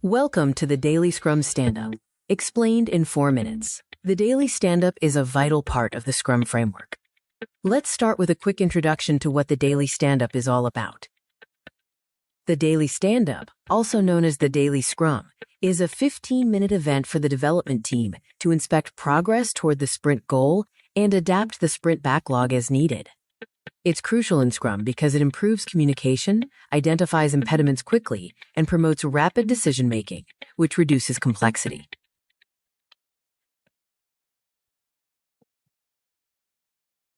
Welcome to the Daily Scrum Standup, explained in 4 minutes. The Daily Standup is a vital part of the Scrum framework. Let's start with a quick introduction to what the Daily Standup is all about. The Daily Standup, also known as the Daily Scrum, is a 15-minute event for the development team to inspect progress toward the sprint goal and adapt the sprint backlog as needed. It's crucial in Scrum because it improves communication, identifies impediments quickly, and promotes rapid decision-making, which reduces complexity.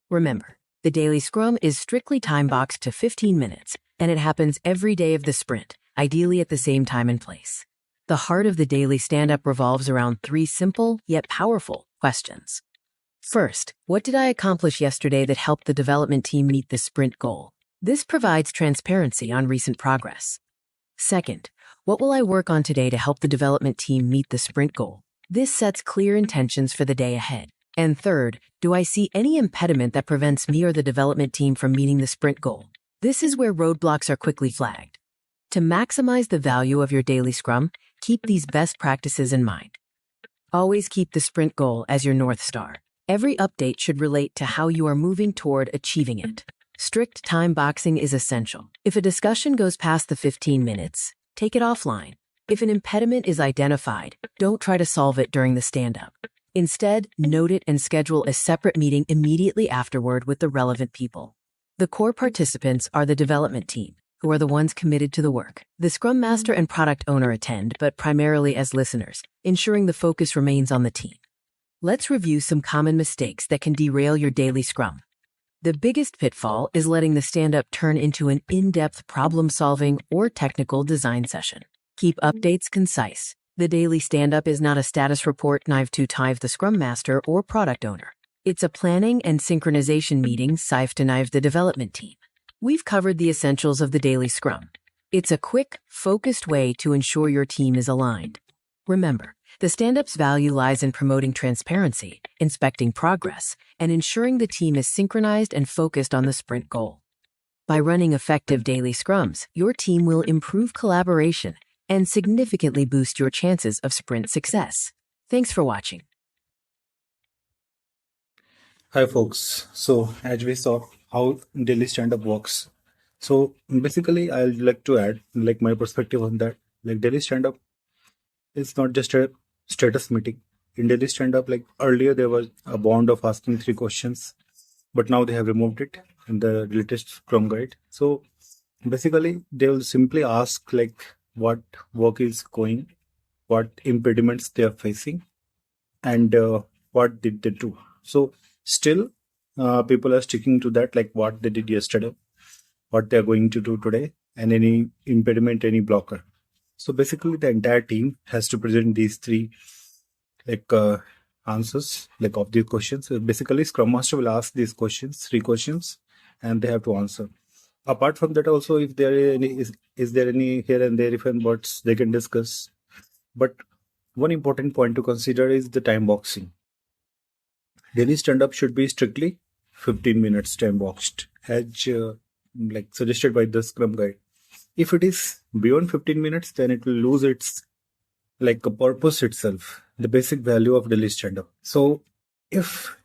Remember, the Daily Scrum is strictly time-boxed to 15 minutes, and it happens every day of the sprint, ideally at the same time and place. The heart of the Daily Stand-Up revolves around 3 simple, yet powerful, questions. First, what did I accomplish yesterday that helped the development team meet the sprint goal? This provides transparency on recent progress. Second, what will I work on today to help the development team meet the sprint goal? This sets clear intentions for the day ahead. And third, do I see any impediment that prevents me or the development team from meeting the sprint goal? This is where roadblocks are quickly flagged. To maximize the value of your daily Scrum, keep these best practices in mind. Always keep the sprint goal as your North Star. Every update should relate to how you are moving toward achieving it. Strict time boxing is essential. If a discussion goes past the 15 minutes, take it offline. If an impediment is identified, don't try to solve it during the stand-up. Instead, note it and schedule a separate meeting immediately afterward with the relevant people. The core participants are the development team, who are the ones committed to the work. The Scrum Master and Product Owner attend, but primarily as listeners, ensuring the focus remains on the team. Let's review some common mistakes that can derail your daily Scrum. The biggest pitfall is letting the stand-up turn into an in-depth problem-solving or technical design session. Keep updates concise. The daily stand-up is not a status report knife to knife the Scrum Master or Product Owner. It's a planning and synchronization meeting knife to knife the development team. We've covered the essentials of the daily Scrum. It's a quick, focused way to ensure your team is aligned. Remember, the stand-up's value lies in promoting transparency, inspecting progress, and ensuring the team is synchronized and focused on the sprint goal. By running effective daily Scrums, your team will improve collaboration and significantly boost your chances of sprint success. Thanks for watching. Hi folks. So as we saw how daily stand-up works. So basically I'd like to add my perspective on that. Daily stand-up is not just a status meeting. In daily stand-up, earlier there was a bond of asking 3 questions, but now they have removed it in the latest Scrum guide. So basically they will simply ask what work is going, what impediments they are facing, and what did they do. So still people are sticking to that, what they did yesterday, what they are going to do today, and any impediment, any blocker. So basically the entire team has to present these 3 answers of these questions. So basically Scrum Master will ask these questions, 3 questions, and they have to answer. Apart from that also, if there are any is there any here and there if and buts they can discuss. But one important point to consider is the time boxing. Daily stand-up should be strictly 15 minutes time boxed, as suggested by the Scrum guide. If it is beyond 15 minutes, then it will lose its a purpose itself, the basic value of daily stand-up. So if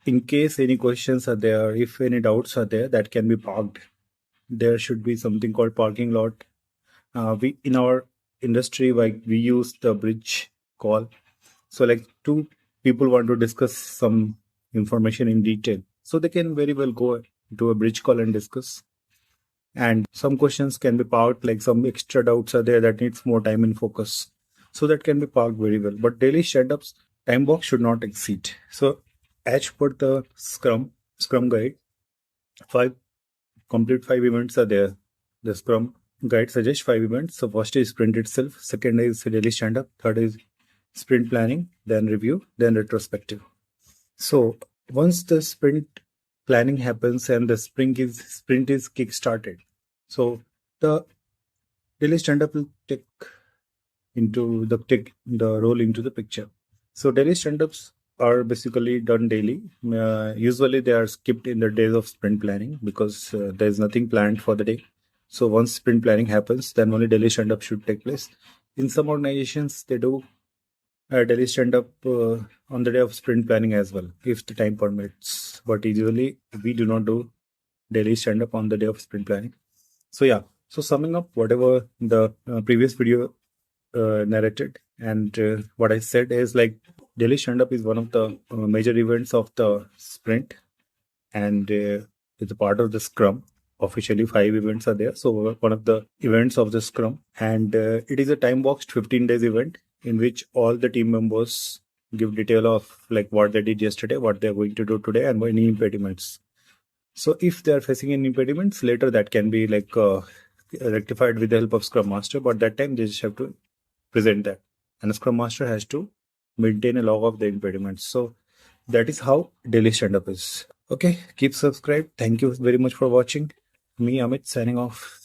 in case any questions are there, if any doubts are there, that can be parked. There should be something called parking lot. We in our industry, we use the bridge call. So 2 people want to discuss some information in detail, so they can very well go to a bridge call and discuss. And some questions can be parked, some extra doubts are there that needs more time and focus, so that can be parked very well. But daily stand-ups time box should not exceed. So as per the Scrum guide, 5 events are there. The Scrum guide suggests 5 events. So first is sprint itself, second is daily stand-up, third is sprint planning, then review, then retrospective. So once the sprint planning happens and the sprint is kick-started, so the daily stand-up will take the role into the picture. So daily stand-ups are basically done daily. Usually they are skipped in the days of sprint planning because there is nothing planned for the day. So once sprint planning happens, then only daily stand-up should take place. In some organizations, they do daily stand-up on the day of sprint planning as well, if the time permits. But usually, we do not do daily stand-up on the day of sprint planning. So yeah, so summing up whatever the previous video narrated and what I said is like daily stand-up is one of the major events of the sprint, and it's a part of the Scrum. Officially, 5 events are there. So one of the events of the Scrum, and it is a time-boxed 15 days event in which all the team members give detail of like what they did yesterday, what they're going to do today, and any impediments. So if they are facing any impediments later, that can be like rectified with the help of Scrum Master. But that time they just have to present that, and the Scrum Master has to maintain a log of the impediments. So that is how daily stand-up is. Okay, keep subscribed. Thank you very much for watching. Me, Amit, signing off.